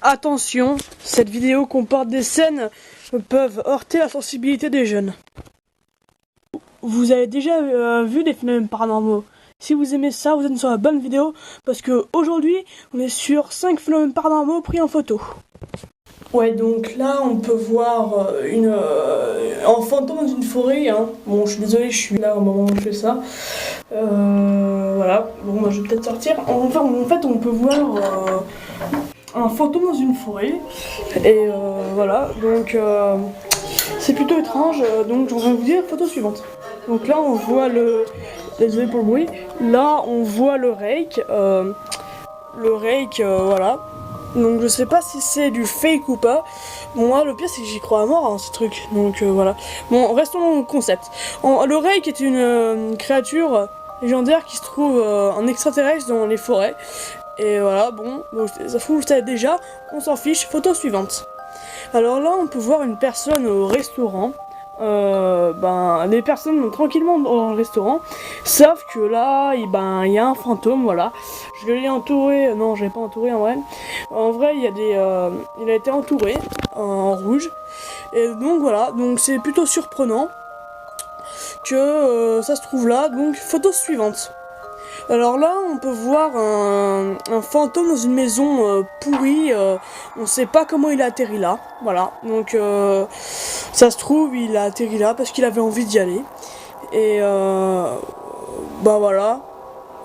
Attention, cette vidéo comporte des scènes qui peuvent heurter la sensibilité des jeunes. Vous avez déjà vu des phénomènes paranormaux? Si vous aimez ça, vous êtes sur la bonne vidéo, parce que aujourd'hui, on est sur 5 phénomènes paranormaux pris en photo. Ouais, donc là, on peut voir un fantôme dans une forêt. Hein. Bon, je suis désolée, je suis là au moment où je fais ça. Voilà, bon, moi, je vais peut-être sortir. En fait, on peut voir un fantôme dans une forêt. Et voilà, donc c'est plutôt étrange. Donc, je vais vous dire, photo suivante. Donc là, on voit le... Désolé pour le bruit. Là, on voit le rake. Voilà. Donc je sais pas si c'est du fake ou pas. Bon, moi le pire c'est que j'y crois à mort hein, ce truc. Donc voilà. Bon, restons dans le concept. Le rake est une créature légendaire qui se trouve un extraterrestre dans les forêts. Et voilà, bon, ça vous le savez déjà, on s'en fiche. Photo suivante. Alors là, on peut voir une personne au restaurant. Les personnes tranquillement dans le restaurant savent que là il y a un fantôme, voilà. Je l'ai entouré, non je l'ai pas entouré en vrai. En vrai il a été entouré en rouge. Et donc voilà, donc c'est plutôt surprenant que ça se trouve là. Donc photo suivante. Alors là, on peut voir un fantôme dans une maison pourrie. On sait pas comment il a atterri là. Voilà. Donc, ça se trouve, il a atterri là parce qu'il avait envie d'y aller. Et voilà.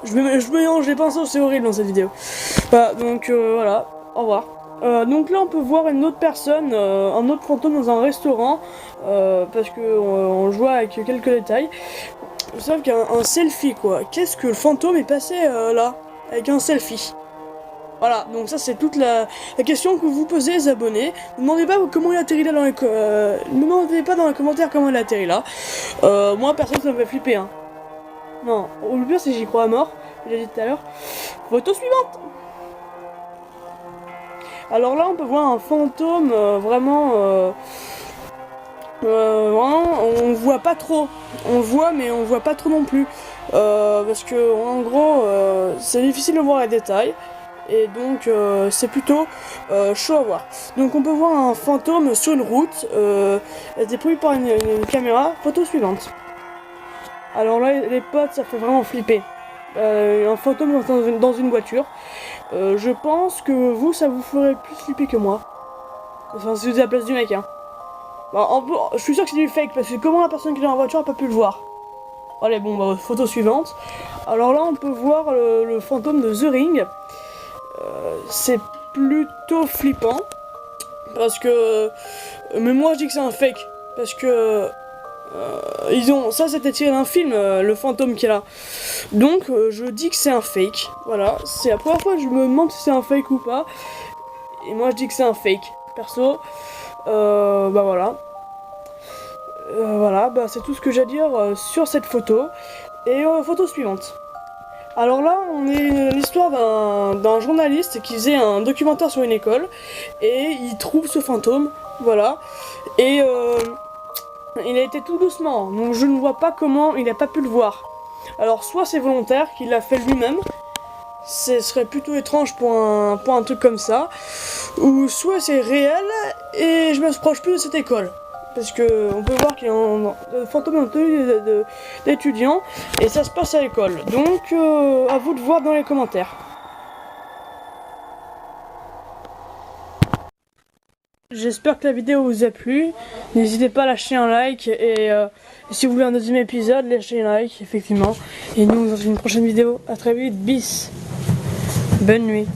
Je mélange les pinceaux, c'est horrible dans cette vidéo. Donc, voilà. Au revoir. Donc là, on peut voir une autre personne, un autre fantôme dans un restaurant. Parce que on joue avec quelques détails. Sauf qu'un selfie quoi. Qu'est-ce que le fantôme est passé là avec un selfie? Voilà, donc ça c'est toute la question que vous posez les abonnés. Ne demandez pas comment il a atterri là dans les ne demandez pas dans les commentaires comment il a atterri là. Moi personne ça me fait flipper hein. Non, le pire c'est que j'y crois à mort, je l'ai dit tout à l'heure. Photo suivante. Alors là on peut voir un fantôme vraiment on voit pas trop. On voit mais on voit pas trop non plus. Parce que en gros c'est difficile de voir les détails. Et donc c'est plutôt chaud à voir. Donc on peut voir un fantôme sur une route. C'est pris par une caméra. Photo suivante. Alors là les potes ça fait vraiment flipper. Un fantôme dans une voiture. Je pense que vous ça vous ferait plus flipper que moi. Enfin si vous êtes à la place du mec hein. Je suis sûr que c'est du fake parce que comment la personne qui est dans la voiture a pas pu le voir. Allez bon photo suivante. Alors là on peut voir le fantôme de The Ring. C'est plutôt flippant parce que mais moi je dis que c'est un fake parce que ça c'était tiré d'un film le fantôme qui est là. Donc je dis que c'est un fake. Voilà, c'est la première fois que je me demande si c'est un fake ou pas. Et moi je dis que c'est un fake. Perso voilà. C'est tout ce que j'ai à dire sur cette photo. Et photo suivante. Alors là, on est l'histoire d'un journaliste qui faisait un documentaire sur une école. Et il trouve ce fantôme, voilà. Et il a été tout doucement, donc je ne vois pas comment il n'a pas pu le voir. Alors soit c'est volontaire, qu'il l'a fait lui-même. Ce serait plutôt étrange pour un truc comme ça. Ou soit c'est réel et je me rapproche plus de cette école. Parce que on peut voir qu'il y a un fantôme en tenue d'étudiant et ça se passe à l'école. Donc à vous de voir dans les commentaires. J'espère que la vidéo vous a plu. N'hésitez pas à lâcher un like et si vous voulez un deuxième épisode, lâchez un like effectivement. Et nous dans une prochaine vidéo. À très vite, bis. Bonne nuit.